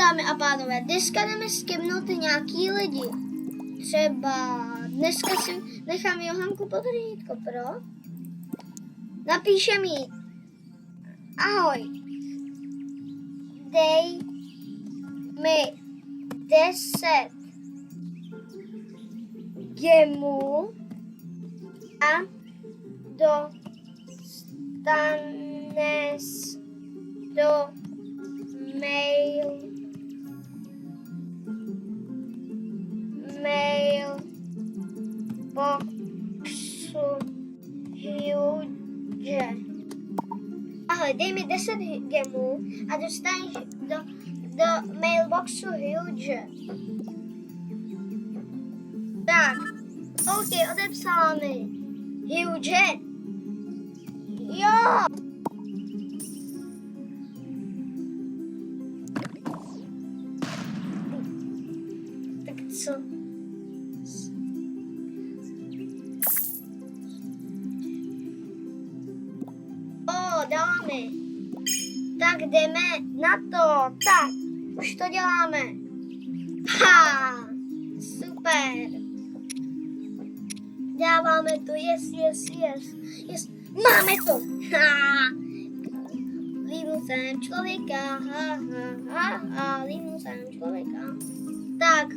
dámy a pánové, dneska jdeme skipnout nějaký lidi. Třeba dneska si nechám Johanku pod řídko, pro? Napíšem jí. Ahoj. Dej mi 10 gemů a dostaneš do mailboxu Huge. Ahoj, dej mi 10 gemů a dostaneš do mailboxu Huge. Tak, OK, odepsala mi. Huge. Jo. Tak co? Dala mi. Tak jdeme na to. Tak, už to děláme. Ha! Super. Dáváme to, yes. Máme to. Ha! Líbnu jsem člověka. Líbnu jsem člověka. Tak.